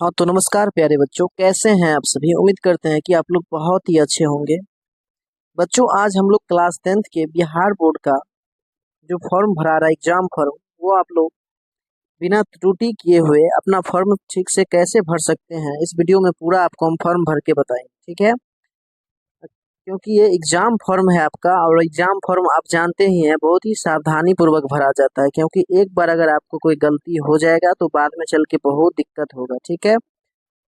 हाँ तो नमस्कार प्यारे बच्चों, कैसे हैं आप सभी। उम्मीद करते हैं कि आप लोग बहुत ही अच्छे होंगे। बच्चों, आज हम लोग क्लास 10th के बिहार बोर्ड का जो फॉर्म भरा रहा है, एग्जाम फॉर्म, वो आप लोग बिना त्रुटि किए हुए अपना फॉर्म ठीक से कैसे भर सकते हैं, इस वीडियो में पूरा आपको हम फॉर्म भर के बताएंगे। ठीक है, क्योंकि ये एग्जाम फॉर्म है आपका, और एग्जाम फॉर्म आप जानते ही हैं बहुत ही सावधानी पूर्वक भरा जाता है, क्योंकि एक बार अगर आपको कोई गलती हो जाएगा तो बाद में चल के बहुत दिक्कत होगा। ठीक है,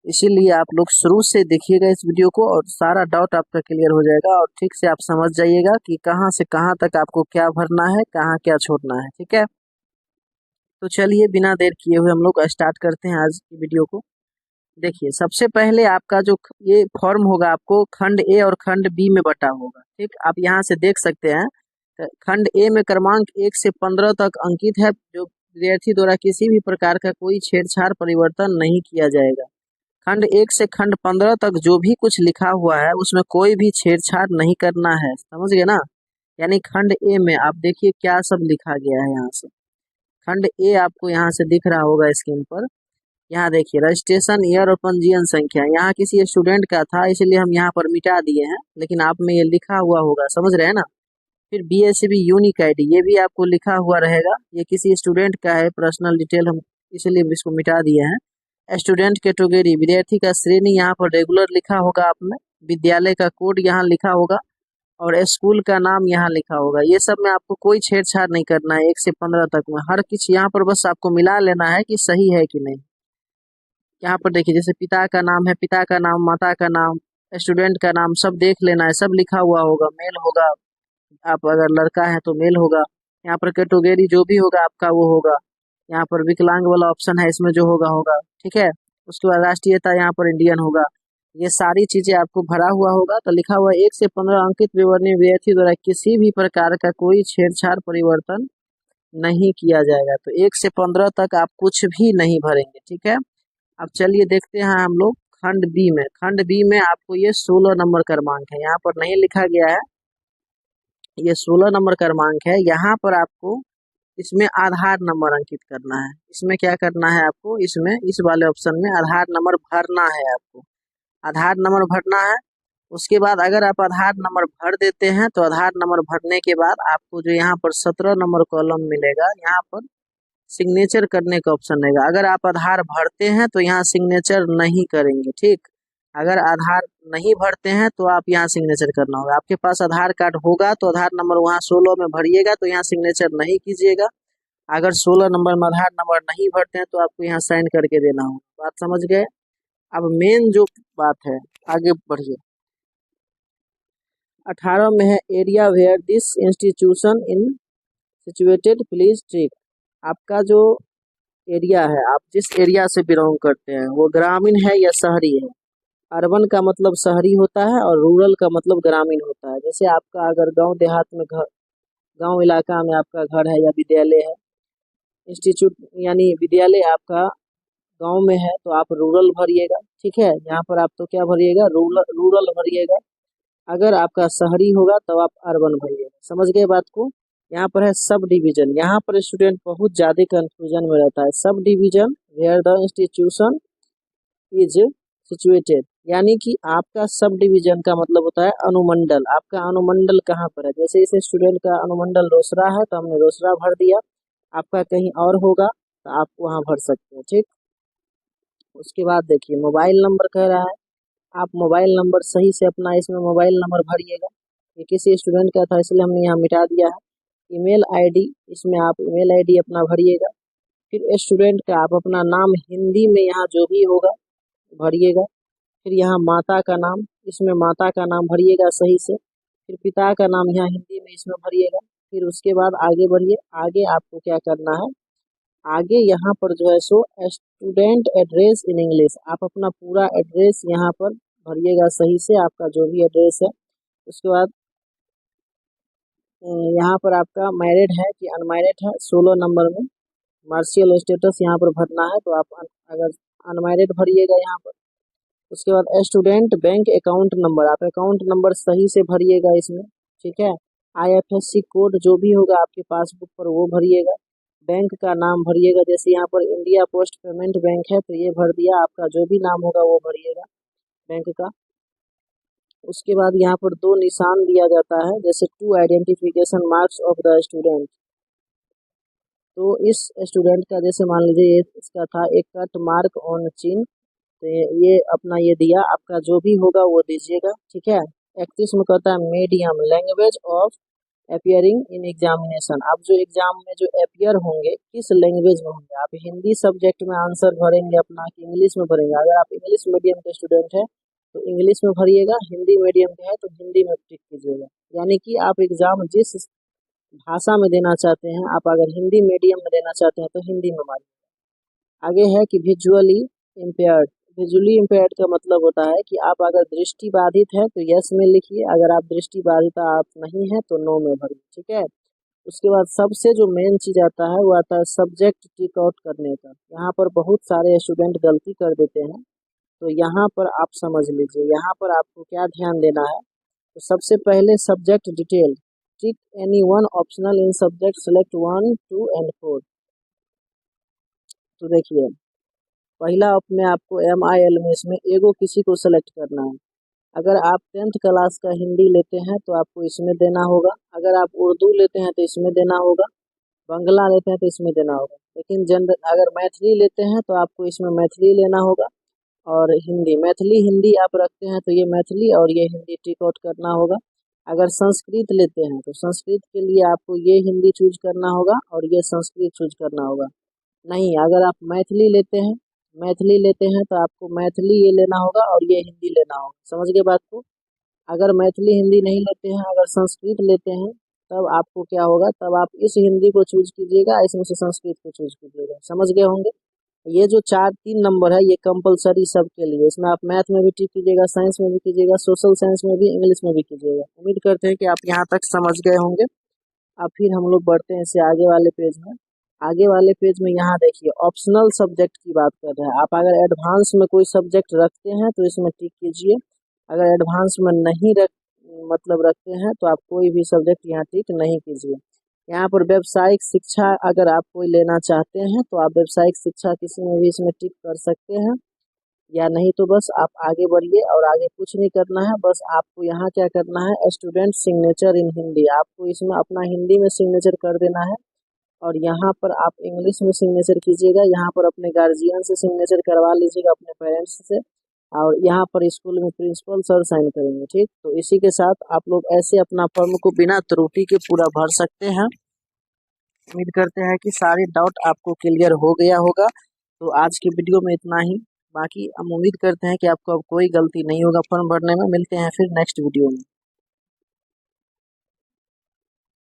इसीलिए आप लोग शुरू से देखिएगा इस वीडियो को, और सारा डाउट आपका क्लियर हो जाएगा और ठीक से आप समझ जाइएगा कि कहाँ से कहाँ तक आपको क्या भरना है, कहाँ क्या छोड़ना है। ठीक है, तो चलिए बिना देर किए हुए हम लोग स्टार्ट करते हैं आज की वीडियो को। देखिए, सबसे पहले आपका जो ये फॉर्म होगा आपको खंड ए और खंड बी में बटा होगा। ठीक, आप यहाँ से देख सकते हैं। तो खंड ए में क्रमांक 1 से 15 तक अंकित है, जो विद्यार्थी द्वारा किसी भी प्रकार का कोई छेड़छाड़ परिवर्तन नहीं किया जाएगा। खंड 1 से खंड 15 तक जो भी कुछ लिखा हुआ है उसमें कोई भी छेड़छाड़ नहीं करना है, समझ गए ना। यानी खंड ए में आप देखिए क्या सब लिखा गया है। यहाँ से खंड ए आपको यहाँ से दिख रहा होगा स्क्रीन पर। यहाँ देखिए, रजिस्ट्रेशन ईयर और पंजीयन संख्या यहाँ किसी स्टूडेंट का था, इसलिए हम यहाँ पर मिटा दिए हैं, लेकिन आप में ये लिखा हुआ होगा, समझ रहे हैं ना। फिर BSCB यूनिक आईडी, ये भी आपको लिखा हुआ रहेगा, ये किसी स्टूडेंट का है, पर्सनल डिटेल, हम इसलिए इसको मिटा दिए हैं। स्टूडेंट कैटेगरी, विद्यार्थी का श्रेणी यहाँ पर रेगुलर लिखा होगा आप में, विद्यालय का कोड यहाँ लिखा होगा, और स्कूल का नाम यहाँ लिखा होगा। ये सब में आपको कोई छेड़छाड़ नहीं करना है। 1 से 15 तक में हर किसी यहाँ पर बस आपको मिला लेना है कि सही है कि नहीं। यहाँ पर देखिए, जैसे पिता का नाम है, पिता का नाम, माता का नाम, स्टूडेंट का नाम, सब देख लेना है, सब लिखा हुआ होगा, मेल होगा। आप अगर लड़का है तो मेल होगा। यहाँ पर कैटेगरी जो भी होगा आपका वो होगा। यहाँ पर विकलांग वाला ऑप्शन है, इसमें जो होगा होगा। ठीक है, उसके बाद राष्ट्रीयता यहाँ पर इंडियन होगा। ये सारी चीजें आपको भरा हुआ होगा। तो लिखा हुआ 1 से 15 अंकित विवरणी विद्यार्थी द्वारा किसी भी प्रकार का कोई छेड़छाड़ परिवर्तन नहीं किया जाएगा। तो 1 से 15 तक आप कुछ भी नहीं भरेंगे। ठीक है, अब चलिए देखते हैं हम लोग खंड बी में। खंड बी में आपको ये 16 नंबर क्रमांक है, यहाँ पर नहीं लिखा गया है, ये 16 नंबर क्रमांक है। यहाँ पर आपको इसमें आधार नंबर अंकित करना है। इसमें क्या करना है आपको, इसमें इस वाले ऑप्शन में आधार नंबर भरना है। आपको आधार नंबर भरना है। उसके बाद अगर आप आधार नंबर भर देते हैं तो आधार नंबर भरने के बाद आपको जो यहाँ पर 17 नंबर कॉलम मिलेगा, यहाँ पर सिग्नेचर करने का ऑप्शन रहेगा। अगर आप आधार भरते हैं तो यहाँ सिग्नेचर नहीं करेंगे। ठीक, अगर आधार नहीं भरते हैं तो आप यहाँ सिग्नेचर करना होगा। आपके पास आधार कार्ड होगा तो आधार नंबर वहाँ 16 में भरिएगा, तो यहाँ सिग्नेचर नहीं कीजिएगा। अगर 16 नंबर में आधार नंबर नहीं भरते हैं तो आपको यहाँ साइन करके देना होगा। बात समझ गए। अब मेन जो बात है, आगे बढ़िए। 18 में है area where this institution in situated, please trick. आपका जो एरिया है, आप जिस एरिया से बिलोंग करते हैं वो ग्रामीण है या शहरी है। अर्बन का मतलब शहरी होता है और रूरल का मतलब ग्रामीण होता है। जैसे आपका अगर गांव देहात में घर, गांव इलाका में आपका घर है या विद्यालय है, इंस्टीट्यूट यानी विद्यालय आपका गांव में है, तो आप रूरल भरिएगा। ठीक है, यहाँ पर आप तो क्या भरिएगा, रूरल रूरल भरिएगा। अगर आपका शहरी होगा तो आप अर्बन भरिएगा। समझ गए बात को। यहाँ पर है सब डिवीजन, यहाँ पर स्टूडेंट बहुत ज्यादा कंफ्यूजन में रहता है। Sub division where the institution is situated, यानी कि आपका सब डिवीजन का मतलब होता है अनुमंडल। आपका अनुमंडल कहाँ पर है, जैसे इस स्टूडेंट का अनुमंडल रोसड़ा है तो हमने रोसड़ा भर दिया। आपका कहीं और होगा तो आप वहाँ भर सकते हैं। ठीक, उसके बाद देखिए मोबाइल नंबर कह रहा है, आप मोबाइल नंबर सही से अपना इसमें मोबाइल नंबर भरिएगा। ये किसी स्टूडेंट का था इसलिए हमने यहाँ मिटा दिया है। ईमेल आईडी, इसमें आप ईमेल आईडी अपना भरिएगा। फिर स्टूडेंट का आप अपना नाम हिंदी में यहाँ जो भी होगा भरिएगा। फिर यहाँ माता का नाम, इसमें माता का नाम भरिएगा सही से। फिर पिता का नाम यहाँ हिंदी में इसमें भरिएगा। फिर उसके बाद आगे बढ़िए। आगे आपको क्या करना है, आगे यहाँ पर जो है so student address in English, आप अपना पूरा एड्रेस यहाँ पर भरिएगा सही से, आपका जो भी एड्रेस है। उसके बाद यहाँ पर आपका मैरिड है कि अनमैरिड है, 16 नंबर में मार्शियल स्टेटस यहाँ पर भरना है, तो आप अगर अनमैरिड भरिएगा यहाँ पर। उसके बाद स्टूडेंट बैंक अकाउंट नंबर, आप अकाउंट नंबर सही से भरिएगा इसमें। ठीक है, IFSC कोड जो भी होगा आपके पासबुक पर वो भरिएगा। बैंक का नाम भरिएगा, जैसे यहाँ पर इंडिया पोस्ट पेमेंट बैंक है तो ये भर दिया, आपका जो भी नाम होगा वो भरिएगा बैंक का। उसके बाद यहाँ पर दो निशान दिया जाता है, जैसे two identification marks of the student. तो इस स्टूडेंट का जैसे मान लीजिए ये इसका था एक कट मार्क ऑन चिन, तो ये अपना ये दिया, आपका जो भी होगा वो दीजिएगा, ठीक है। 31 में कहता है medium language of appearing in examination. आप जो एग्जाम में जो अपियर होंगे किस लैंग्वेज में होंगे, आप हिंदी सब्जेक्ट में आंसर भरेंगे अपना कि इंग्लिश में भरेंगे। अगर आप इंग्लिश मीडियम के स्टूडेंट हैं तो इंग्लिश में भरिएगा, हिंदी मीडियम के है तो हिंदी में टिक कीजिएगा। यानी कि आप एग्जाम जिस भाषा में देना चाहते हैं, आप अगर हिंदी मीडियम में देना चाहते हैं तो हिंदी में मारिए। आगे है कि विजुअली इम्पेयर्ड। विजुअली इम्पेयर्ड का मतलब होता है कि आप अगर दृष्टि बाधित है तो यस में लिखिए, अगर आप दृष्टि बाधित आप नहीं है तो नो में भरिए, ठीक है। उसके बाद सबसे जो मेन चीज आता है वो आता है सब्जेक्ट टिक आउट करने का। यहाँ पर बहुत सारे स्टूडेंट गलती कर देते हैं, तो यहाँ पर आप समझ लीजिए, यहाँ पर आपको क्या ध्यान देना है। तो सबसे पहले subject detail, tick any one optional in subject, select 1, 2 and 4। तो देखिए पहला अपने आपको MIL में इसमें एगो किसी को सेलेक्ट करना है। अगर आप 10th क्लास का हिंदी लेते हैं तो आपको इसमें देना होगा, अगर आप उर्दू लेते हैं तो इसमें देना होगा, बंगला लेते हैं तो इसमें देना होगा। लेकिन जनरल अगर मैथिली लेते हैं तो आपको इसमें मैथिली लेना होगा, और हिंदी मैथिली हिंदी आप रखते हैं तो ये मैथिली और ये हिंदी टिक आउट करना होगा। अगर संस्कृत लेते हैं तो संस्कृत के लिए आपको ये हिंदी चूज करना होगा और ये संस्कृत चूज करना होगा। नहीं, अगर आप मैथिली लेते हैं तो आपको मैथिली ये लेना होगा और ये हिंदी लेना होगा। समझ गए बात को। अगर मैथिली हिंदी नहीं लेते हैं, अगर संस्कृत लेते हैं, तब आपको क्या होगा, तब आप इस हिंदी को चूज कीजिएगा, इसमें से संस्कृत को चूज कीजिएगा। समझ गए होंगे। ये जो 4-3 नंबर है ये कंपलसरी सबके लिए, इसमें आप मैथ में भी टिक कीजिएगा, साइंस में भी कीजिएगा, सोशल साइंस में भी, इंग्लिश में भी कीजिएगा। उम्मीद करते हैं कि आप यहाँ तक समझ गए होंगे। अब फिर हम लोग बढ़ते हैं इसे आगे वाले पेज में। आगे वाले पेज में यहाँ देखिए ऑप्शनल सब्जेक्ट की बात कर रहे हैं। आप अगर एडवांस में कोई सब्जेक्ट रखते हैं तो इसमें टिक कीजिए, अगर एडवांस में नहीं रखते हैं तो आप कोई भी सब्जेक्ट यहाँ टिक नहीं कीजिए। यहाँ पर व्यावसायिक शिक्षा अगर आप कोई लेना चाहते हैं तो आप व्यावसायिक शिक्षा किसी में भी इसमें टिक कर सकते हैं, या नहीं तो बस आप आगे बढ़िए और आगे कुछ नहीं करना है। बस आपको यहाँ क्या करना है, स्टूडेंट सिग्नेचर इन हिंदी, आपको इसमें अपना हिंदी में सिग्नेचर कर देना है, और यहाँ पर आप इंग्लिश में सिग्नेचर कीजिएगा। यहाँ पर अपने गार्जियन से सिग्नेचर करवा लीजिएगा, अपने पेरेंट्स से, और यहाँ पर स्कूल में प्रिंसिपल सर साइन करेंगे, ठीक। तो इसी के साथ आप लोग ऐसे अपना फॉर्म को बिना त्रुटि के पूरा भर सकते हैं। उम्मीद करते हैं कि सारे डाउट आपको क्लियर हो गया होगा। तो आज की वीडियो में इतना ही। बाकी हम उम्मीद करते हैं कि आपको अब कोई गलती नहीं होगा फॉर्म भरने में। मिलते हैं फिर नेक्स्ट वीडियो में।